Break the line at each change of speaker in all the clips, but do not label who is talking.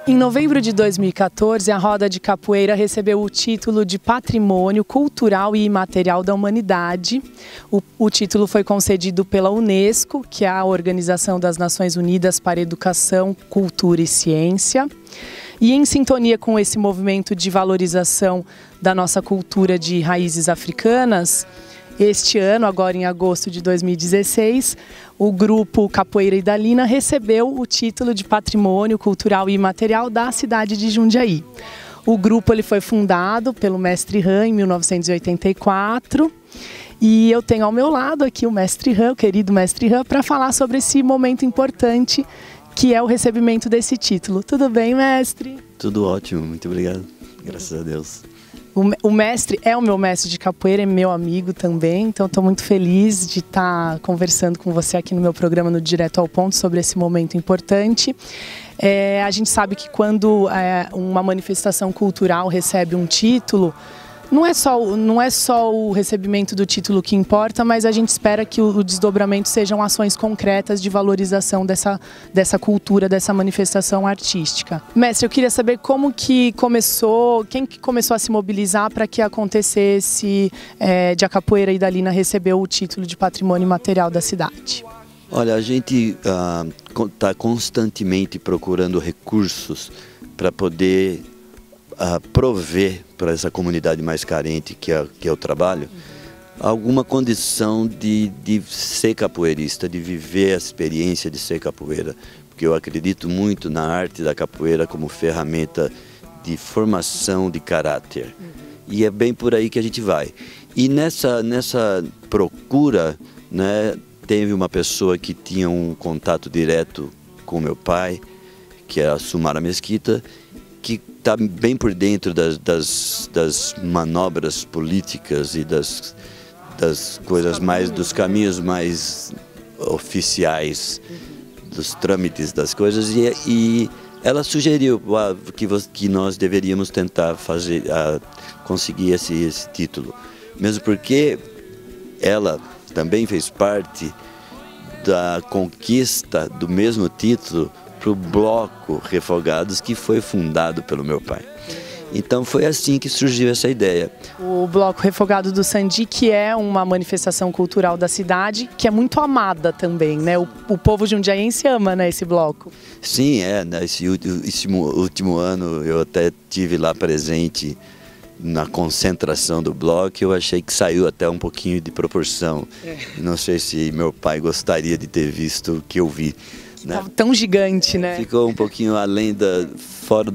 Em novembro de 2014, a Roda de Capoeira recebeu o título de Patrimônio Cultural e Imaterial da Humanidade. O título foi concedido pela Unesco, que é a Organização das Nações Unidas para Educação, Cultura e Ciência. E em sintonia com esse movimento de valorização da nossa cultura de raízes africanas, este ano, agora em agosto de 2016, o grupo Capoeira Idalina recebeu o título de Patrimônio Cultural e Imaterial da cidade de Jundiaí. O grupo ele foi fundado pelo Mestre Han em 1984 e eu tenho ao meu lado aqui o Mestre Han, o querido Mestre Han, para falar sobre esse momento importante que é o recebimento desse título. Tudo bem, mestre?
Tudo ótimo, muito obrigado, graças a Deus.
O mestre é o meu mestre de capoeira, é meu amigo também, então estou muito feliz de estar conversando com você aqui no meu programa no Direto ao Ponto sobre esse momento importante. A gente sabe que quando uma manifestação cultural recebe um título, não é só o recebimento do título que importa, mas a gente espera que o desdobramento sejam ações concretas de valorização dessa cultura, dessa manifestação artística. Mestre, eu queria saber como que começou, quem que começou a se mobilizar para que acontecesse de a Capoeira Idalina receber o título de Patrimônio Imaterial da cidade.
Olha, a gente está constantemente procurando recursos para poder prover para essa comunidade mais carente que é o trabalho, alguma condição de ser capoeirista, de viver a experiência de ser capoeira, porque eu acredito muito na arte da capoeira como ferramenta de formação de caráter. E é bem por aí que a gente vai. E nessa procura, né, teve uma pessoa que tinha um contato direto com meu pai, que é a Sumara Mesquita, que está bem por dentro das manobras políticas e das coisas mais, dos caminhos mais oficiais, dos trâmites das coisas, e ela sugeriu que nós deveríamos tentar conseguir esse título, mesmo porque ela também fez parte da conquista do mesmo título para o Bloco Refogados, que foi fundado pelo meu pai. Então foi assim que surgiu essa ideia.
O Bloco Refogado do Sandi, que é uma manifestação cultural da cidade, que é muito amada também, né? O povo jundiaense ama, né, esse bloco.
Sim, nesse último ano eu até tive lá presente na concentração do bloco. Eu achei que saiu até um pouquinho de proporção. Não sei se meu pai gostaria de ter visto o que eu vi. Né?
Tão gigante, né?
Ficou um pouquinho além fora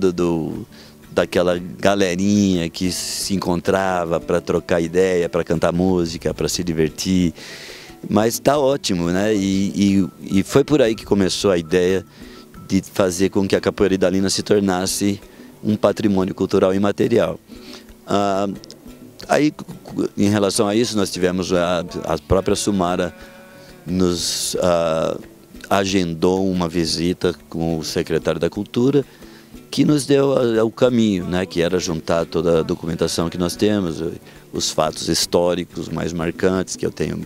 daquela galerinha que se encontrava para trocar ideia, para cantar música, para se divertir. Mas está ótimo, né? E foi por aí que começou a ideia de fazer com que a Capoeira Idalina se tornasse um patrimônio cultural imaterial. Aí, em relação a isso, nós tivemos a própria Sumara nos agendou uma visita com o secretário da Cultura, que nos deu o caminho, né, que era juntar toda a documentação que nós temos, os fatos históricos mais marcantes, que eu tenho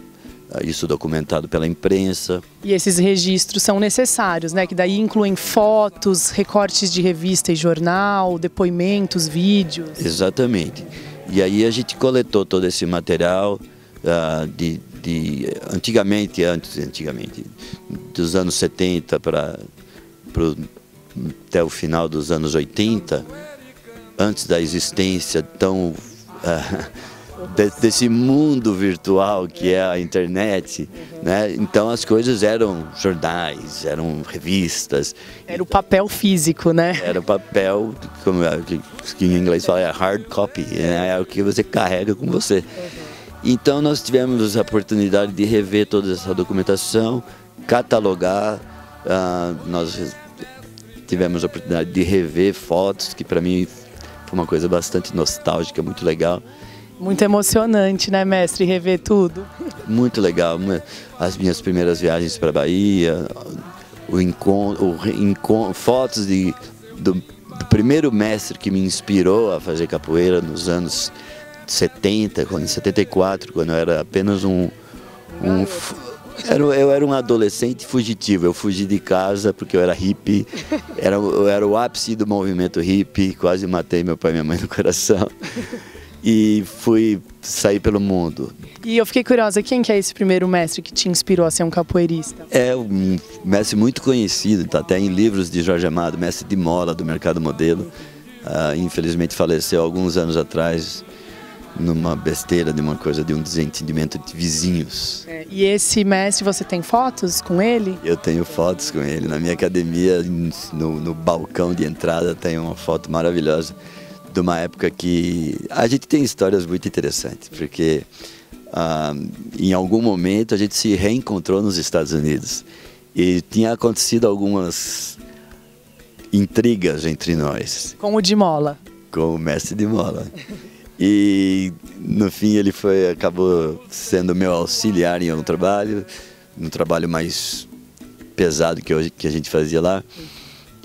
isso documentado pela imprensa.
E esses registros são necessários, né, que daí incluem fotos, recortes de revista e jornal, depoimentos, vídeos.
Exatamente. E aí a gente coletou todo esse material antigamente, dos anos 70 até o final dos anos 80, antes da existência tão desse mundo virtual que é a internet, né? Então as coisas eram jornais, eram revistas.
Era o papel físico, né?
Era o papel, como que em inglês fala, é hard copy, né? É o que você carrega com você. Então nós tivemos a oportunidade de rever toda essa documentação, catalogar, nós tivemos a oportunidade de rever fotos, que para mim foi uma coisa bastante nostálgica, muito legal.
Muito emocionante, né, mestre, rever tudo?
Muito legal. As minhas primeiras viagens para a Bahia, fotos do primeiro mestre que me inspirou a fazer capoeira nos anos 70, em 74, quando eu era apenas eu era um adolescente fugitivo. Eu fugi de casa porque eu era hippie, eu era o ápice do movimento hippie, quase matei meu pai e minha mãe no coração. E fui sair pelo mundo.
E eu fiquei curiosa, quem que é esse primeiro mestre que te inspirou a ser um capoeirista?
É um mestre muito conhecido, tá até em livros de Jorge Amado, mestre de mola do Mercado Modelo. Infelizmente faleceu alguns anos atrás, numa besteira de uma coisa, de um desentendimento de vizinhos.
E esse mestre, você tem fotos com ele?
Eu tenho fotos com ele. Na minha academia, no balcão de entrada, tem uma foto maravilhosa de uma época que a gente tem histórias muito interessantes, porque em algum momento a gente se reencontrou nos Estados Unidos e tinha acontecido algumas intrigas entre nós.
Com o de mola?
Com o mestre de mola. E no fim ele acabou sendo meu auxiliar em um trabalho mais pesado que a gente fazia lá.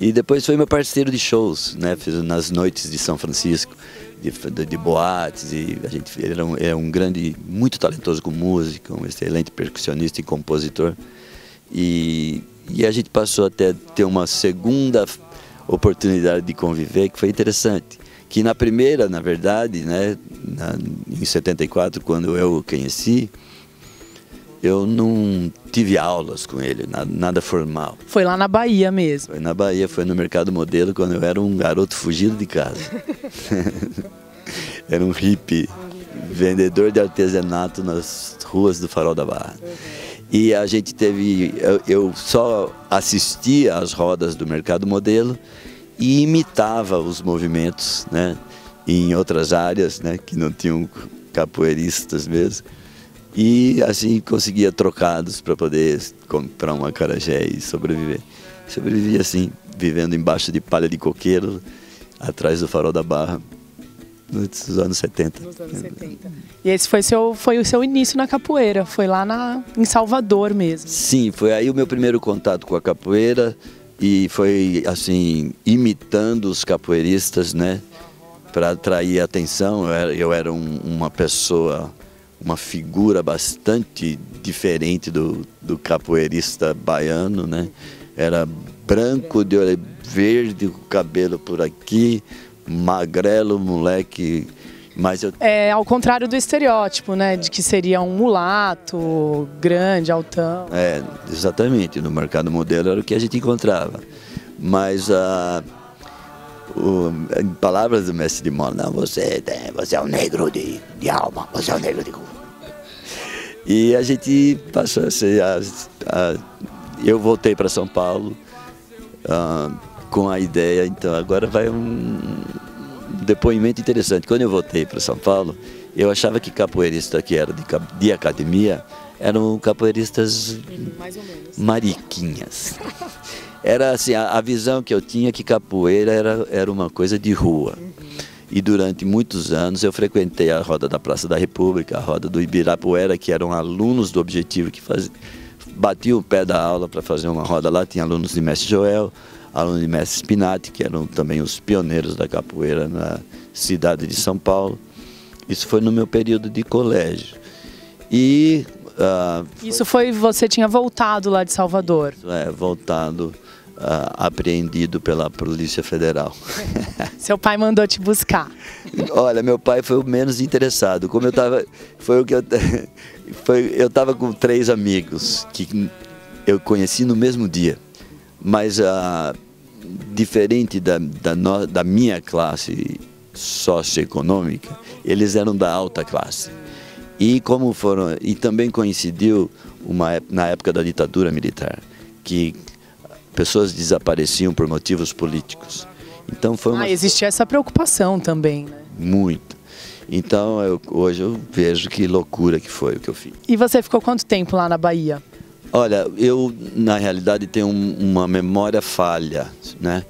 E depois foi meu parceiro de shows, né? Fiz nas noites de São Francisco, de boates. E ele era um grande, muito talentoso com música, um excelente percussionista e compositor. E a gente passou até ter uma segunda oportunidade de conviver, que foi interessante. Que na primeira, na verdade, né, em 74, quando eu o conheci, eu não tive aulas com ele, nada formal.
Foi lá na Bahia mesmo?
Foi na Bahia, foi no Mercado Modelo, quando eu era um garoto fugido de casa. Era um hippie, vendedor de artesanato nas ruas do Farol da Barra. E a gente eu só assistia às rodas do Mercado Modelo e imitava os movimentos, né, em outras áreas, né, que não tinham capoeiristas mesmo. E assim conseguia trocados para poder comprar um acarajé e sobreviver. Sobrevivi assim, vivendo embaixo de palha de coqueiro, atrás do Farol da Barra, nos anos 70.
Nos anos 70. E esse foi o seu início na capoeira, foi lá em Salvador mesmo?
Sim, foi aí o meu primeiro contato com a capoeira e foi assim, imitando os capoeiristas, né, para atrair a atenção. Eu era uma pessoa, uma figura bastante diferente do capoeirista baiano, né? Era branco, de olho verde, com cabelo por aqui, magrelo, moleque. Mas
ao contrário do estereótipo, né? De que seria um mulato, grande, altão.
Exatamente. No Mercado Modelo era o que a gente encontrava. Mas em palavras do mestre de mola, não, você é um negro de alma, você é um negro de cu. E a gente passou a ser... eu voltei para São Paulo com a ideia, então agora vai um depoimento interessante. Quando eu voltei para São Paulo, eu achava que capoeirista que era de academia eram capoeiristas
mais ou menos
mariquinhas. Era assim, a visão que eu tinha que capoeira era uma coisa de rua. E durante muitos anos eu frequentei a roda da Praça da República, a roda do Ibirapuera, que eram alunos do Objetivo que batiam o pé da aula para fazer uma roda lá. Tinha alunos de Mestre Joel, alunos de Mestre Spinatti, que eram também os pioneiros da capoeira na cidade de São Paulo. Isso foi no meu período de colégio. E
isso foi, você tinha voltado lá de Salvador?
Voltado, apreendido pela Polícia Federal.
Seu pai mandou te buscar?
Olha, meu pai foi o menos interessado. Como eu estava com 3 amigos que eu conheci no mesmo dia, mas diferente da minha classe socioeconômica, eles eram da alta classe. E como foram, e também coincidiu na época da ditadura militar, que pessoas desapareciam por motivos políticos. Então foi
existia essa preocupação também, né?
Muito. Então hoje eu vejo que loucura que foi o que eu fiz.
E você ficou quanto tempo lá na Bahia?
Olha, eu na realidade tenho uma memória falha, né?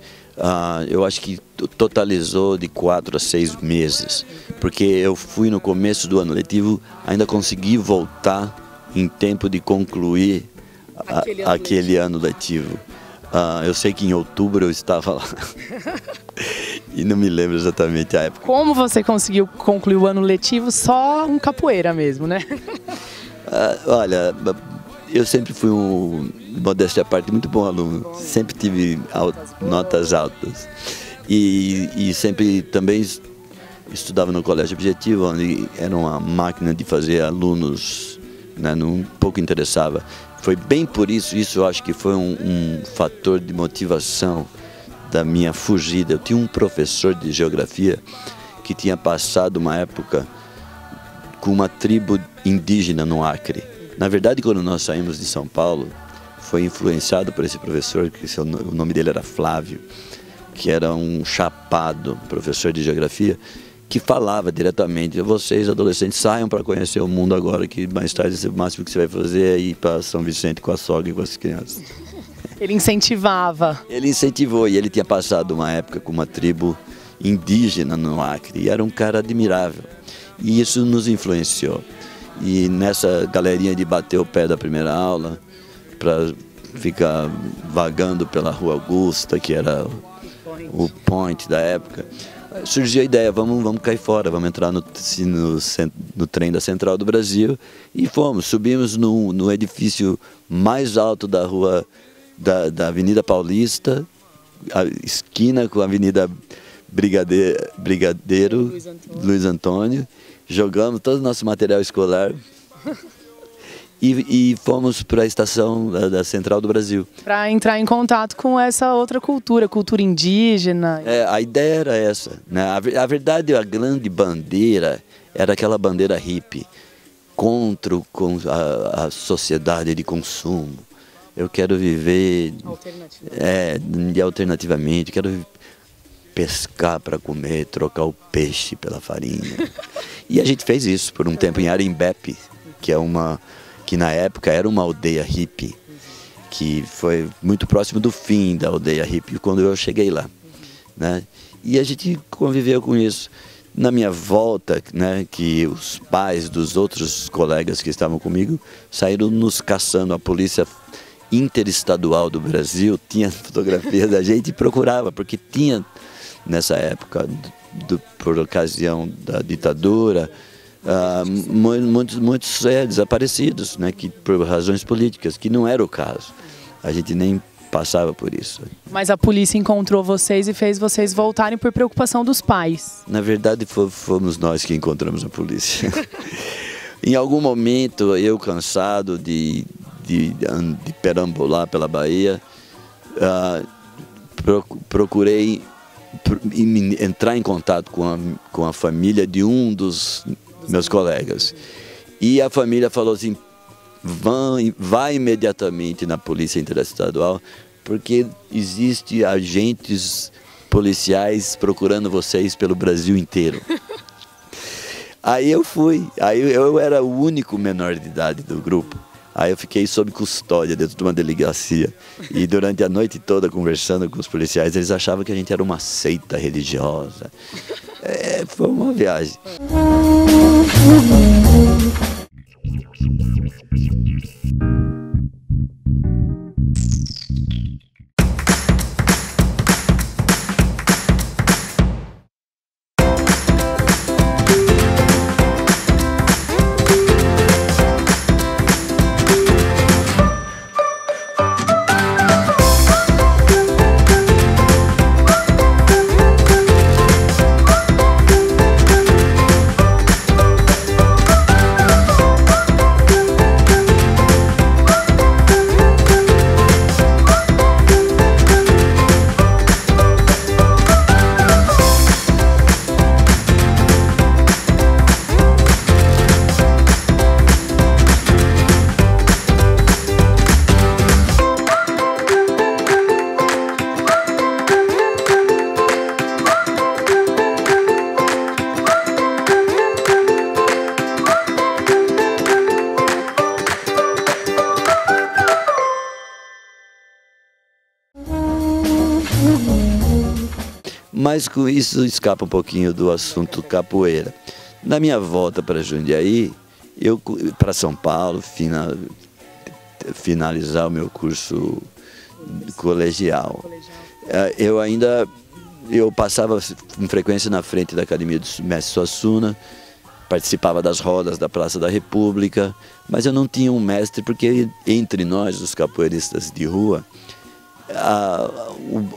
Eu acho que totalizou de 4 a 6 meses, porque eu fui no começo do ano letivo, ainda consegui voltar em tempo de concluir aquele ano letivo. Eu sei que em outubro eu estava lá e não me lembro exatamente a época.
Como você conseguiu concluir o ano letivo? Só um capoeira mesmo, né?
Olha, eu sempre fui modéstia à parte, muito bom aluno. Sempre tive notas altas. E sempre também estudava no colégio objetivo, onde era uma máquina de fazer alunos, né, pouco interessava. Foi bem por isso eu acho que foi um fator de motivação da minha fugida. Eu tinha um professor de geografia que tinha passado uma época com uma tribo indígena no Acre. Na verdade, quando nós saímos de São Paulo, foi influenciado por esse professor, que o nome dele era Flávio, que era um chapado, professor de geografia, que falava diretamente: vocês adolescentes saiam para conhecer o mundo agora, que mais tarde o máximo que você vai fazer é ir para São Vicente com a sogra e com as crianças.
Ele incentivava.
Ele incentivou, e ele tinha passado uma época com uma tribo indígena no Acre, e era um cara admirável. E isso nos influenciou. E nessa galerinha de bater o pé da primeira aula, para ficar vagando pela Rua Augusta, que era o point da época, surgiu a ideia: vamos cair fora, vamos entrar no trem da Central do Brasil. E subimos no edifício mais alto da rua, da Avenida Paulista, a esquina com a Avenida Brigadeiro Luiz Antônio. Jogamos todo o nosso material escolar e fomos para a estação da Central do Brasil.
Para entrar em contato com essa outra cultura cultura indígena.
A ideia era essa, né? A verdade, a grande bandeira era aquela bandeira hippie, contra a sociedade de consumo. Eu quero viver alternativamente, quero pescar para comer, trocar o peixe pela farinha. E a gente fez isso por um tempo em Arembepe, que na época era uma aldeia hippie, que foi muito próximo do fim da aldeia hippie quando eu cheguei lá, né? E a gente conviveu com isso. Na minha volta, né, que os pais dos outros colegas que estavam comigo saíram nos caçando. A polícia interestadual do Brasil tinha fotografias da gente e procurava, porque tinha nessa época, por ocasião da ditadura, muitos desaparecidos, né, por razões políticas, que não era o caso. A gente nem passava por isso.
Mas a polícia encontrou vocês e fez vocês voltarem por preocupação dos pais.
Na verdade, fomos nós que encontramos a polícia. Em algum momento, eu cansado de perambular pela Bahia, procurei entrar em contato com a família de um dos meus colegas. E a família falou assim: vai imediatamente na Polícia Interestadual, porque existe agentes policiais procurando vocês pelo Brasil inteiro. Aí eu fui, eu era o único menor de idade do grupo. Aí eu fiquei sob custódia dentro de uma delegacia. E durante a noite toda, conversando com os policiais, eles achavam que a gente era uma seita religiosa. Foi uma viagem. Mas com isso escapa um pouquinho do assunto capoeira. Na minha volta para Jundiaí, para São Paulo, finalizar o meu curso colegial. Eu passava com frequência na frente da academia do mestre Suassuna, participava das rodas da Praça da República, mas eu não tinha um mestre porque entre nós, os capoeiristas de rua,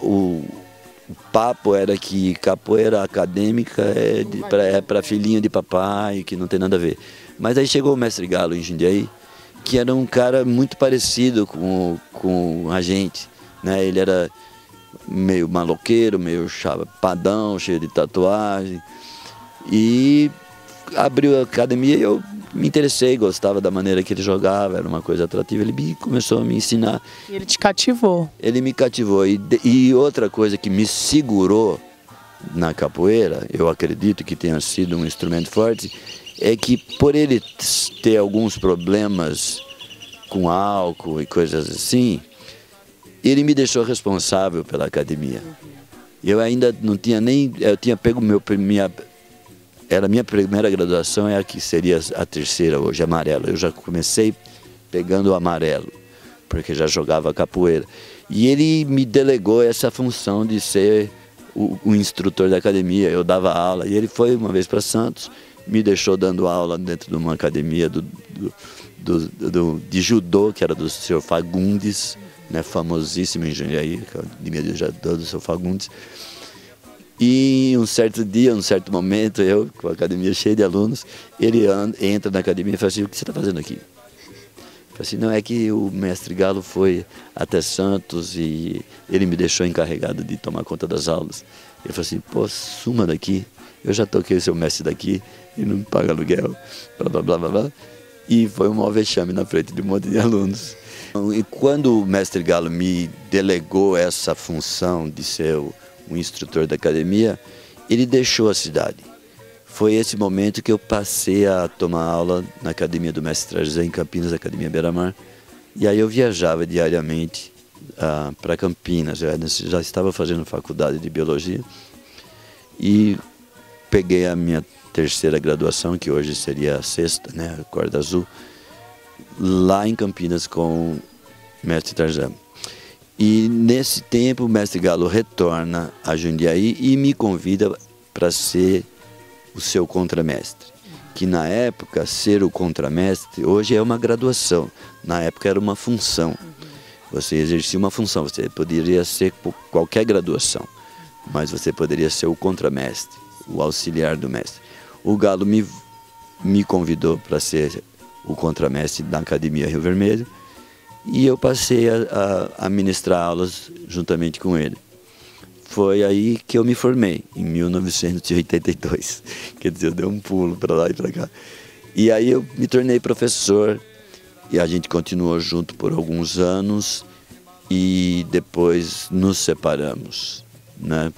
o papo era que capoeira acadêmica é para filhinho de papai, que não tem nada a ver. Mas aí chegou o mestre Galo em Jundiaí, que era um cara muito parecido com a gente, né? Ele era meio maloqueiro, meio chapadão, cheio de tatuagem. E abriu a academia e eu me interessei, gostava da maneira que ele jogava, era uma coisa atrativa. Ele começou a me ensinar.
E ele te cativou?
Ele me cativou. E outra coisa que me segurou na capoeira, eu acredito que tenha sido um instrumento forte, é que por ele ter alguns problemas com álcool e coisas assim, ele me deixou responsável pela academia. Eu ainda não tinha nem... Eu tinha pego era a minha primeira graduação, é a que seria a terceira hoje, amarelo. Eu já comecei pegando o amarelo, porque já jogava capoeira. E ele me delegou essa função de ser o instrutor da academia. Eu dava aula, e ele foi uma vez para Santos, me deixou dando aula dentro de uma academia de judô, que era do Sr. Fagundes, né, famosíssimo em Jundiaí, a academia de judô do Sr. Fagundes. E um certo dia, um certo momento, eu, com a academia cheia de alunos, ele entra na academia e fala assim: o que você está fazendo aqui? Eu falei assim: não, é que o mestre Galo foi até Santos e ele me deixou encarregado de tomar conta das aulas. Ele falou assim: pô, suma daqui, eu já toquei o seu mestre daqui e não me paga aluguel, blá, blá, blá, blá, blá. E foi um maior vexame na frente de um monte de alunos. E quando o mestre Galo me delegou essa função de ser um instrutor da academia, ele deixou a cidade. Foi esse momento que eu passei a tomar aula na academia do mestre Trajano, em Campinas, Academia Beira-Mar. E aí eu viajava diariamente para Campinas. Eu já estava fazendo faculdade de biologia e peguei a minha terceira graduação, que hoje seria a sexta, né, a corda azul, lá em Campinas com o mestre Trajano. E nesse tempo o mestre Galo retorna a Jundiaí e me convida para ser o seu contramestre. Que na época, ser o contramestre, hoje é uma graduação, na época era uma função. Você exercia uma função, você poderia ser qualquer graduação, mas você poderia ser o contramestre, o auxiliar do mestre. O Galo me convidou para ser o contramestre da Academia Rio Vermelho, e eu passei a ministrar aulas juntamente com ele. Foi aí que eu me formei, em 1982. Quer dizer, eu dei um pulo para lá e para cá. E aí eu me tornei professor, e a gente continuou junto por alguns anos, e depois nos separamos, né?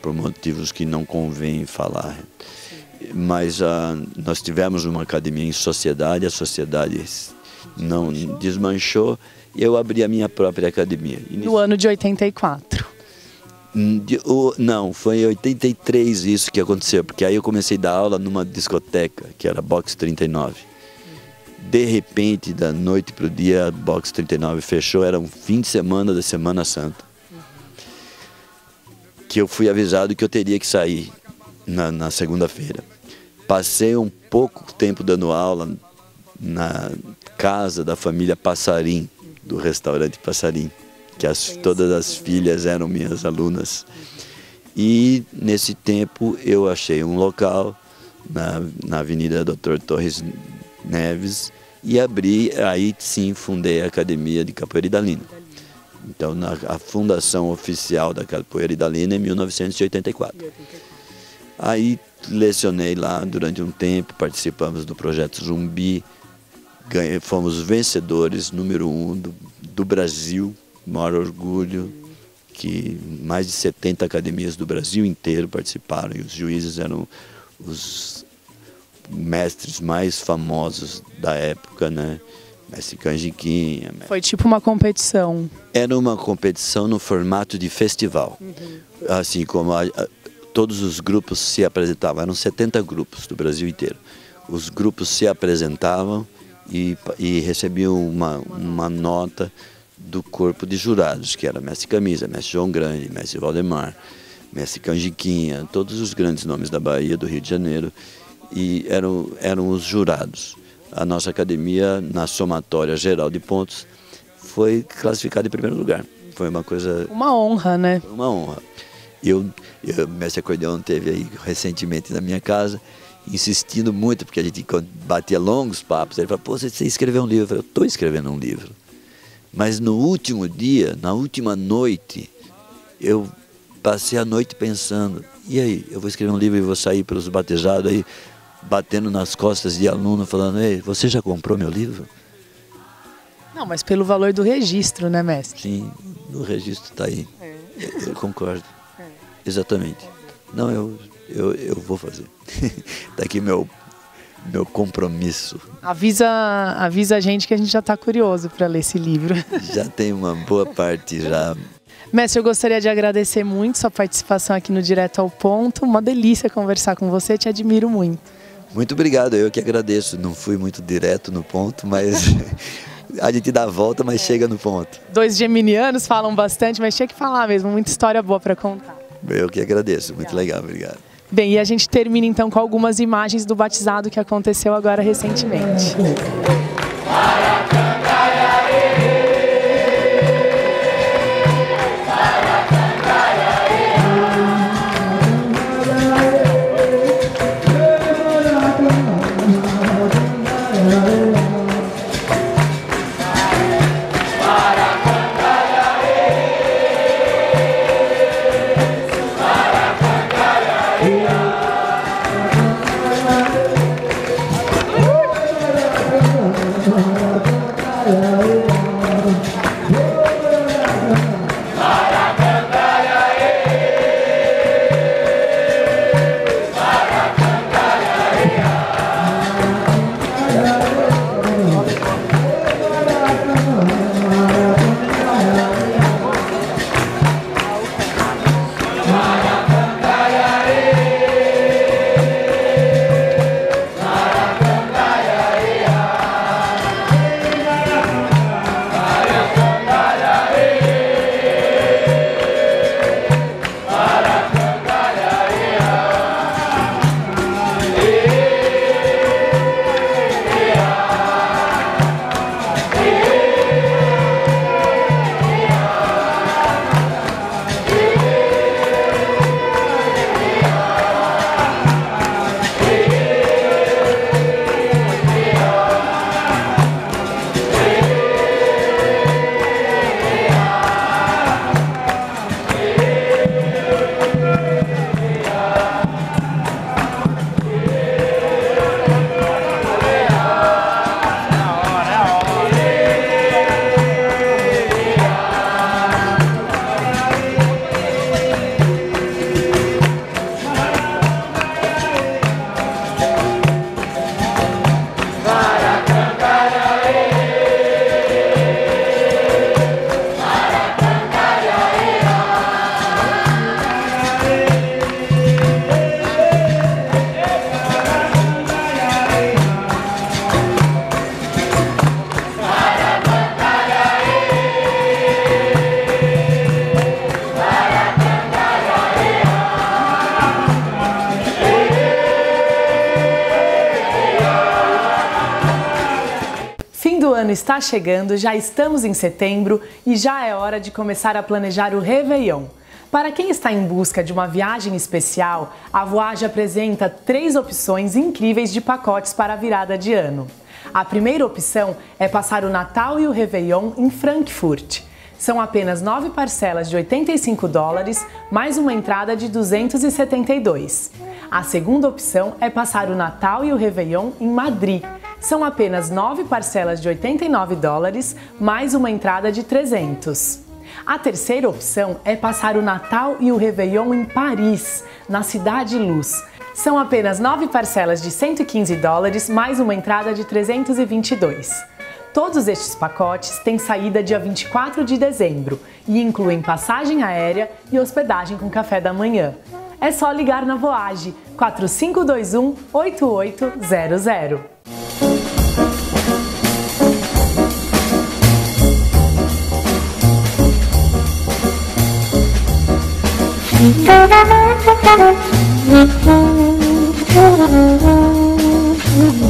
Por motivos que não convém falar. Mas nós tivemos uma academia em sociedade, a sociedade não desmanchou, e eu abri a minha própria academia.
No ano de 84?
Não, foi em 83 isso que aconteceu, porque aí eu comecei a dar aula numa discoteca, que era Box 39. De repente, da noite para o dia, a Box 39 fechou, era um fim de semana da Semana Santa. Que eu fui avisado que eu teria que sair na segunda-feira. Passei um pouco tempo dando aula na casa da família Passarim, do restaurante Passarim, que todas as filhas eram minhas alunas. E nesse tempo eu achei um local na Avenida Dr. Torres Neves e abri, aí sim fundei a Academia de Capoeira Idalina. Então a fundação oficial da Capoeira Idalina é em 1984. Aí lecionei lá durante um tempo, participamos do projeto Zumbi, fomos vencedores número 1 do Brasil, maior orgulho, que mais de 70 academias do Brasil inteiro participaram, e os juízes eram os mestres mais famosos da época, né? Mestre Canjiquinha.
Foi tipo uma competição?
Era uma competição no formato de festival. Assim como todos os grupos se apresentavam, eram 70 grupos do Brasil inteiro. Os grupos se apresentavam e recebiam uma nota do corpo de jurados, que era Mestre Camisa, Mestre João Grande, Mestre Valdemar, Mestre Canjiquinha, todos os grandes nomes da Bahia, do Rio de Janeiro, e eram os jurados. A nossa academia, na somatória geral de pontos, foi classificada em primeiro lugar. Foi uma coisa...
Uma honra, né?
Uma honra. O Mestre Acordeão teve aí recentemente na minha casa, insistindo muito, porque a gente batia longos papos. Ele falou, pô, você escreveu um livro? Eu falei, eu estou escrevendo um livro. Mas no último dia, na última noite, eu passei a noite pensando, e aí, eu vou escrever um livro e vou sair pelos batejados aí, batendo nas costas de aluno, falando, ei, você já comprou meu livro?
Não, mas pelo valor do registro, né, mestre?
Sim, o registro está aí. Eu concordo. Exatamente. Não, eu vou fazer. Está aqui meu compromisso.
Avisa a gente que a gente já está curioso para ler esse livro.
Já tem uma boa parte já.
Mestre, eu gostaria de agradecer muito sua participação aqui no Direto ao Ponto. Uma delícia conversar com você, te admiro muito.
Muito obrigado, eu que agradeço. Não fui muito direto no ponto, mas a gente dá a volta, mas chega no ponto.
Dois geminianos falam bastante, mas tinha que falar mesmo, muita história boa para contar.
Eu que agradeço, muito legal, obrigado.
Bem, e a gente termina então com algumas imagens do batizado que aconteceu agora recentemente. O ano está chegando, já estamos em setembro e já é hora de começar a planejar o Réveillon. Para quem está em busca de uma viagem especial, a Voyage apresenta 3 opções incríveis de pacotes para a virada de ano. A primeira opção é passar o Natal e o Réveillon em Frankfurt. São apenas 9 parcelas de $85, mais uma entrada de 272. A segunda opção é passar o Natal e o Réveillon em Madrid. São apenas 9 parcelas de $89, mais uma entrada de 300. A terceira opção é passar o Natal e o Réveillon em Paris, na Cidade Luz. São apenas 9 parcelas de $115, mais uma entrada de 322. Todos estes pacotes têm saída dia 24 de dezembro e incluem passagem aérea e hospedagem com café da manhã. é só ligar na Voage 4521-8800.
Thank you.